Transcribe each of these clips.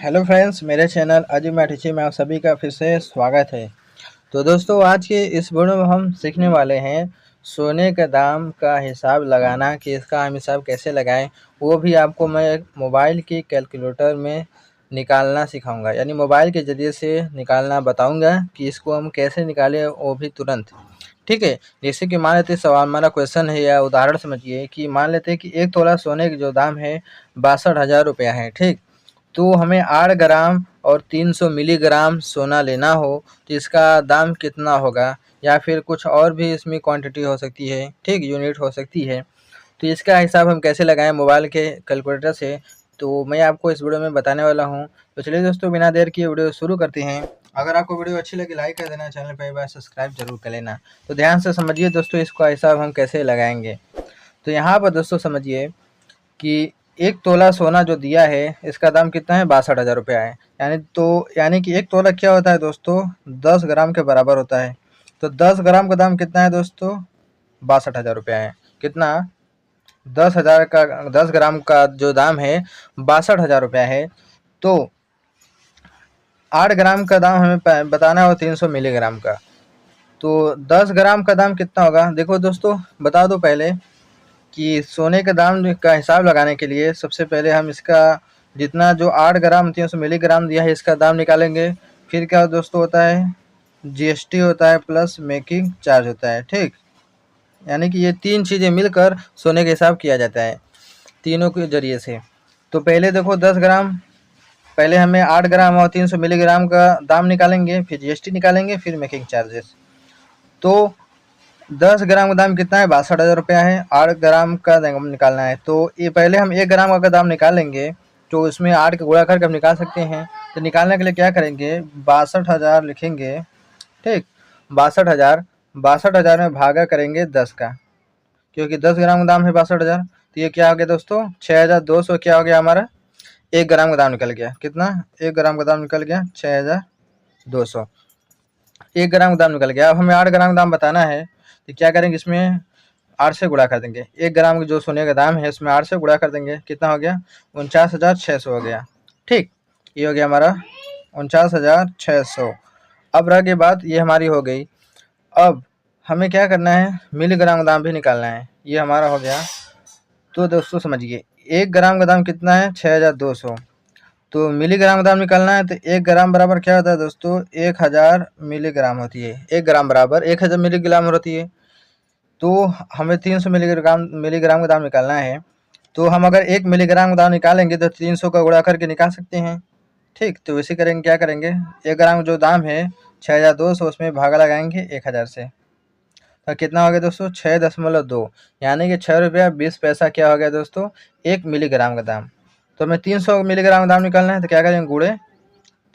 Hello friends, मेरे channel अजीब मैथिली में आप सभी का फिर से स्वागत है। तो दोस्तों, आज के इस वीडियो में हम सीखने वाले हैं सोने के दाम का हिसाब लगाना कि इसका हम हिसाब कैसे लगाएं। वो भी आपको मैं मोबाइल की कैलकुलेटर में निकालना सिखाऊंगा, यानी मोबाइल के ज़रिए से निकालना बताऊंगा कि इसको हम कैसे निकालें, वो भी तुरंत। ठीक है। जैसे कि मान लेते हैं, सवाल हमारा क्वेश्चन है या उदाहरण समझिए कि मान लेते हैं कि 1 तोला सोने की जो दाम है 62,000 रुपया है। ठीक। तो हमें 8 ग्राम और 300 मिलीग्राम सोना लेना हो तो इसका दाम कितना होगा, या फिर कुछ और भी इसमें क्वांटिटी हो सकती है, ठीक, यूनिट हो सकती है। तो इसका हिसाब हम कैसे लगाएं मोबाइल के कैलकुलेटर से, तो मैं आपको इस वीडियो में बताने वाला हूं। तो चलिए दोस्तों, बिना देर किए वीडियो शुरू करते हैं। अगर आपको वीडियो अच्छी लगी लाइक कर देना, चैनल पर बार सब्सक्राइब जरूर कर लेना। तो ध्यान से समझिए दोस्तों, इसका हिसाब हम कैसे लगाएंगे। तो यहाँ पर दोस्तों समझिए कि 1 तोला सोना जो दिया है इसका दाम कितना है, 62,000 रुपया है। यानी कि 1 तोला क्या होता है दोस्तों, 10 ग्राम के बराबर होता है। तो 10 ग्राम का दाम कितना है दोस्तों, 62,000 रुपया है। कितना, 10 ग्राम का जो दाम है 62,000 रुपया है। तो 8 ग्राम का दाम हमें बताना हो 300 मिलीग्राम का। तो 10 ग्राम का दाम कितना होगा, देखो दोस्तों बता दो पहले कि सोने के दाम का हिसाब लगाने के लिए सबसे पहले हम इसका जितना जो 8 ग्राम 300 मिलीग्राम दिया है इसका दाम निकालेंगे। फिर क्या दोस्तों होता है, जीएसटी होता है प्लस मेकिंग चार्ज होता है। ठीक। यानी कि ये 3 चीज़ें मिलकर सोने का हिसाब किया जाता है, तीनों के जरिए से। तो पहले देखो 10 ग्राम, पहले हमें 8 ग्राम और 300 मिलीग्राम का दाम निकालेंगे, फिर जीएसटी निकालेंगे, फिर मेकिंग चार्जेस। तो 10 ग्राम का दाम कितना है, 62,000 रुपया है। 8 ग्राम का दाम निकालना है, तो ये पहले हम 1 ग्राम का दाम निकालेंगे। तो इसमें 8 का गुणा करके हम निकाल सकते हैं। तो निकालने के लिए क्या करेंगे, 62,000 लिखेंगे। ठीक। 62,000 में भागा करेंगे 10 का, क्योंकि 10 ग्राम का दाम है 62,000। तो ये क्या हो गया दोस्तों, 6,200 क्या हो गया हमारा, 1 ग्राम का दाम निकल गया। कितना, 1 ग्राम का दाम निकल गया 6,200। 1 ग्राम का दाम निकल गया। अब हमें 8 ग्राम का दाम बताना है, तो क्या करेंगे, इसमें 8 से गुणा कर देंगे। 1 ग्राम की जो सोने का दाम है इसमें 8 से गुणा कर देंगे। कितना हो गया, 49,600 हो गया। ठीक। ये हो गया हमारा 49,600। अब रह गई बात, ये हमारी हो गई। अब हमें क्या करना है, मिलीग्राम का दाम भी निकालना है। ये हमारा हो गया। तो दोस्तों समझिए, 1 ग्राम का दाम कितना है, 6,200। तो मिलीग्राम का दाम निकालना है, तो 1 ग्राम बराबर क्या होता है दोस्तों, 1000 मिलीग्राम होती है। 1 ग्राम बराबर 1000 मिलीग्राम होती है। तो हमें 300 मिलीग्राम का दाम निकालना है। तो हम अगर 1 मिलीग्राम का दाम निकालेंगे तो 300 का गुणा करके निकाल सकते हैं। ठीक। तो वैसे करेंगे, क्या करेंगे, 1 ग्राम जो दाम है 6,200, उसमें भागा लगाएंगे 1000 से। तो कितना हो गया दोस्तों, 6.2, यानी कि 6 रुपया 20 पैसा क्या हो गया दोस्तों, 1 मिलीग्राम का दाम। तो हमें 300 मिलीग्राम का दाम निकालना है, तो क्या करेंगे, गुणे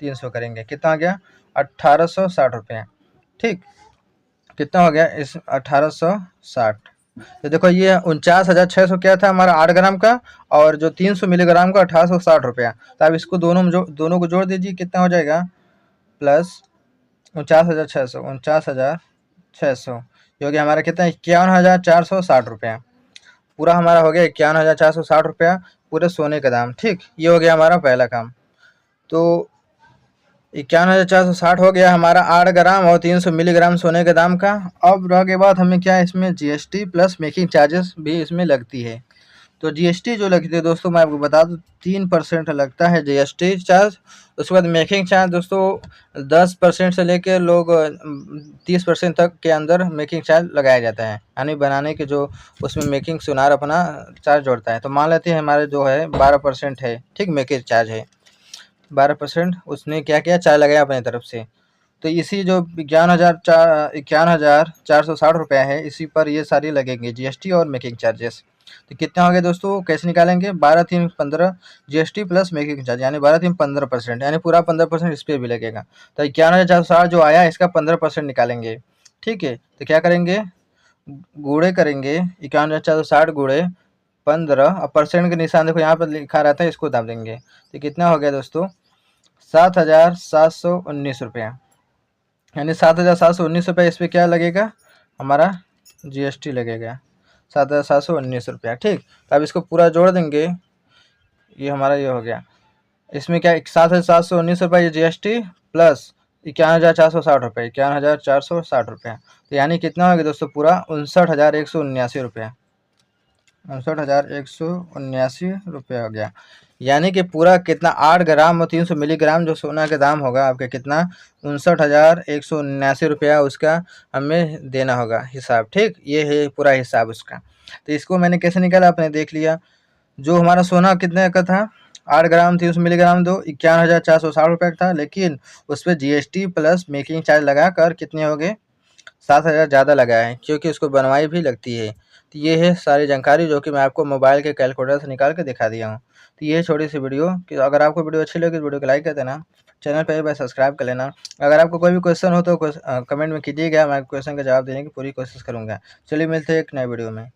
300 करेंगे। कितना हो गया, 1860 रुपये। ठीक। कितना हो गया इस 1860। तो देखो ये 49,600 क्या था हमारा 8 ग्राम का, और जो 300 मिलीग्राम का 1860 रुपया। तो अब इसको दोनों को जोड़ दीजिए, कितना हो जाएगा, प्लस 49,600 जो कि हमारा कितना, 51,460 रुपया। पूरा हमारा हो गया 51,460 रुपया, पूरे सोने का दाम। ठीक। ये हो गया हमारा पहला काम। तो 51,460 हो गया हमारा 8 ग्राम और 300 मिलीग्राम सोने के दाम का। अब रह के बाद हमें क्या, इसमें जीएसटी प्लस मेकिंग चार्जेस भी इसमें लगती है। तो जीएसटी जो लगती है दोस्तों, मैं आपको बता दूं 3% लगता है जीएसटी चार्ज। उसके बाद मेकिंग चार्ज दोस्तों 10% से लेकर लोग 30% तक के अंदर मेकिंग चार्ज लगाया जाता है, यानी बनाने के जो उसमें मेकिंग सुनार अपना चार्ज जोड़ता है। तो मान लेते हैं हमारे जो है 12% है, ठीक, मेकिंग चार्ज है 12%, उसने क्या किया, चार्ज लगाया अपनी तरफ से। तो इसी जो 51,460 रुपया है, इसी पर ये सारी लगेंगे जीएसटी और मेकिंग चार्जेस। तो कितना हो गया दोस्तों, कैसे निकालेंगे, 12×3=15 जीएसटी प्लस मेकिंग चार्ज, यानी 12×3=15%, यानी पूरा 15% इस पर भी लगेगा। तो 51,460 जो आया इसका 15% निकालेंगे। ठीक है। तो क्या करेंगे, गुणे करेंगे 51,460 गुणे 15, और परसेंट के निशान देखो यहाँ पर लिखा रहता है, इसको दाब देंगे। तो कितना हो गया दोस्तों, 7,719 रुपया, यानी 7,719 रुपया। इस पर क्या लगेगा, हमारा जीएसटी लगेगा 7,719 रुपया। ठीक। तो अब इसको पूरा जोड़ देंगे, ये हमारा ये हो गया इसमें क्या 7,719 रुपये GST प्लस 51,460 रुपये, 51,460 रुपये। तो यानी कितना हो गया दोस्तों, पूरा 59,179 रुपये, 59,179 रुपये हो गया। यानी कि पूरा कितना 8 ग्राम और 300 मिलीग्राम जो सोना का दाम होगा आपका कितना 59,179 रुपया उसका हमें देना होगा हिसाब। ठीक, ये है पूरा हिसाब उसका। तो इसको मैंने कैसे निकाला आपने देख लिया। जो हमारा सोना कितने का था, 8 ग्राम 300 मिलीग्राम, दो 51,460 रुपये का था, लेकिन उस पर GST प्लस मेकिंग चार्ज लगा कर कितने हो गए, 7,000 ज़्यादा लगाए हैं, क्योंकि उसको बनवाई भी लगती है। तो ये है सारी जानकारी जो कि मैं आपको मोबाइल के कैलकुलेटर से निकाल के दिखा दिया हूँ। तो ये छोटी सी वीडियो कि अगर आपको वीडियो अच्छी लगी तो वीडियो को लाइक कर देना, चैनल पर एक सब्सक्राइब कर लेना। अगर आपको कोई भी क्वेश्चन हो तो कमेंट में कीजिएगा, मैं क्वेश्चन का जवाब देने की पूरी कोशिश करूँगा। चलिए मिलते हैं एक नए वीडियो में।